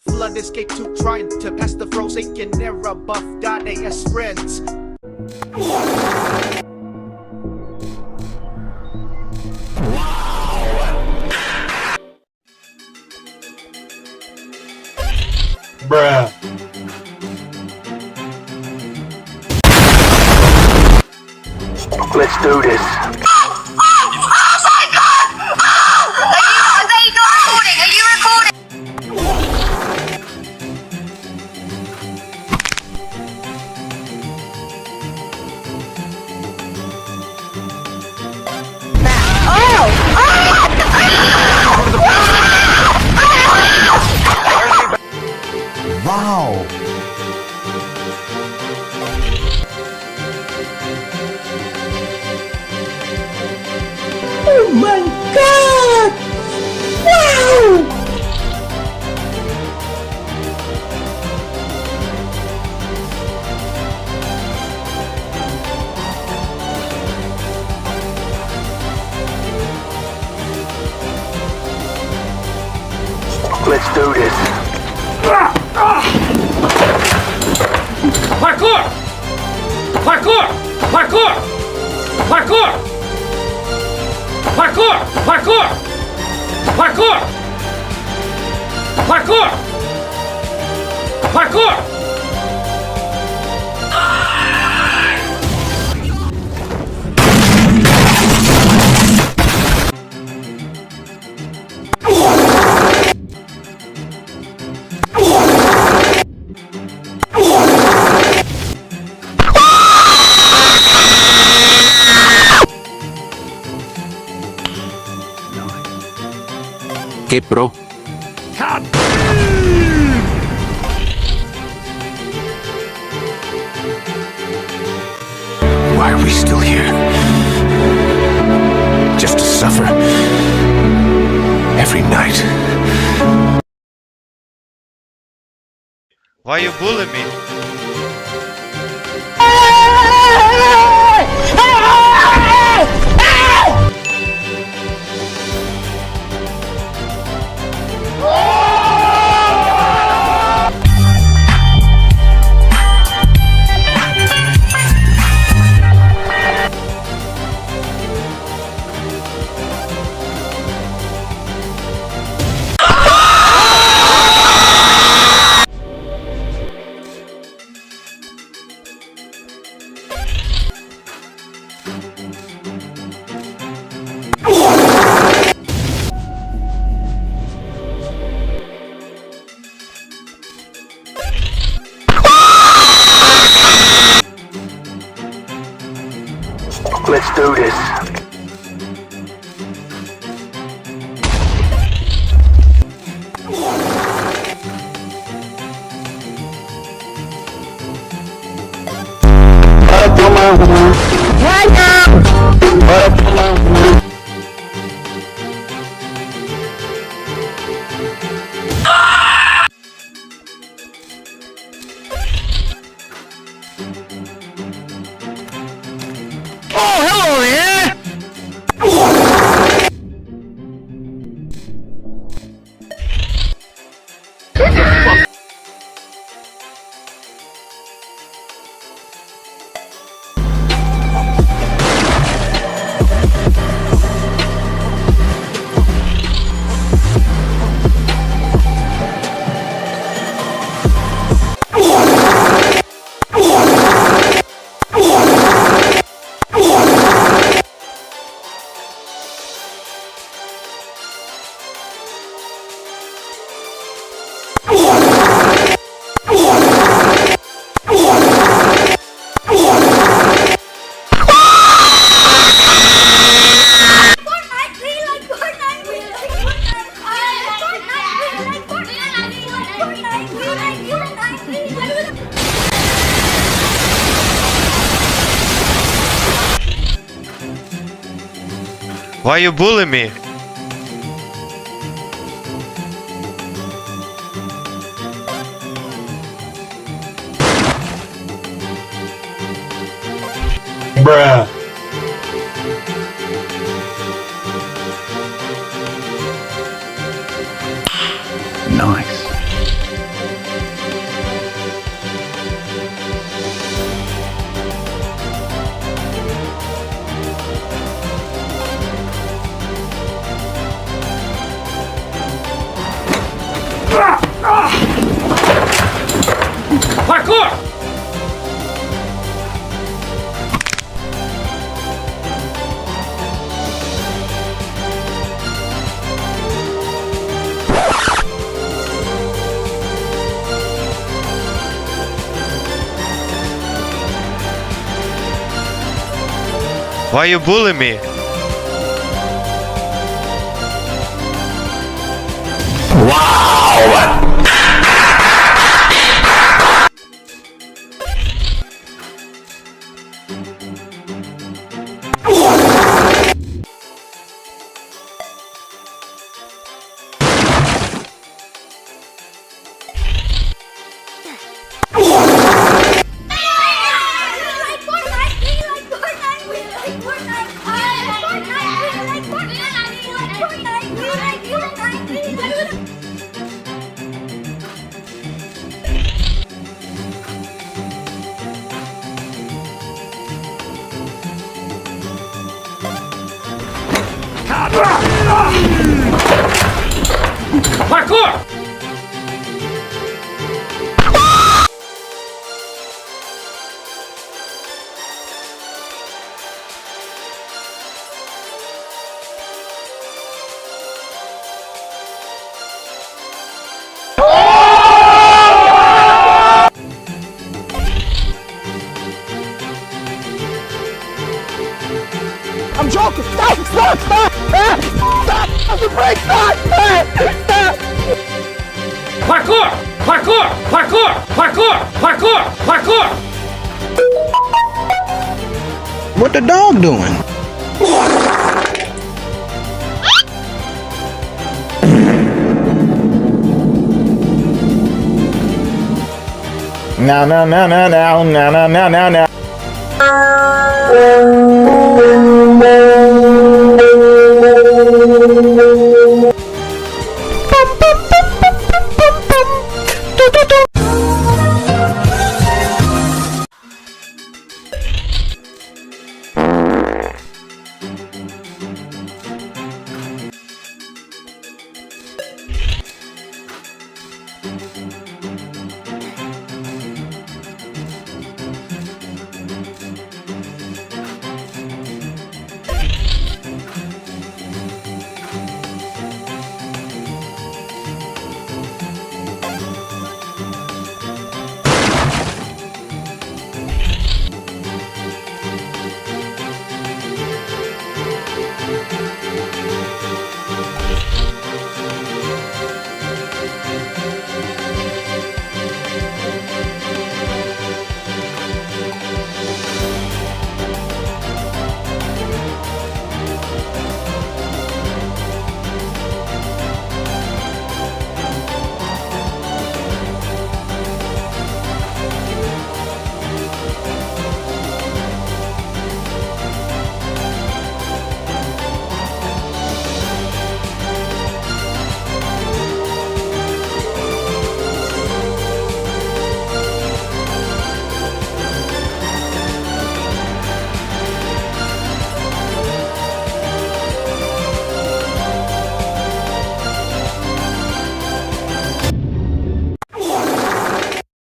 Flood escape to trying to pass the Frosaken era. Buff got AS friends. Bruh. Let's do this. Wow. Oh my god! Wow! Let's do this. Parkour! Parkour! Parkour! Parkour! Parkour! Parkour! Parkour! Parkour! Parkour! ¿Qué pro? Why are we still here? Just to suffer every night. Why you bully me? Let's do this. Why you bully me? Bruh. Nice. Why you bully me? Parkour! I'm joking! Stop! Stop! Stop! Stop! Stop the brake! Stop! Stop! Parkour! Parkour! Parkour! Parkour! Parkour! Parkour! What the dog doing? No, no, no, no, no, no, no, no, no, no.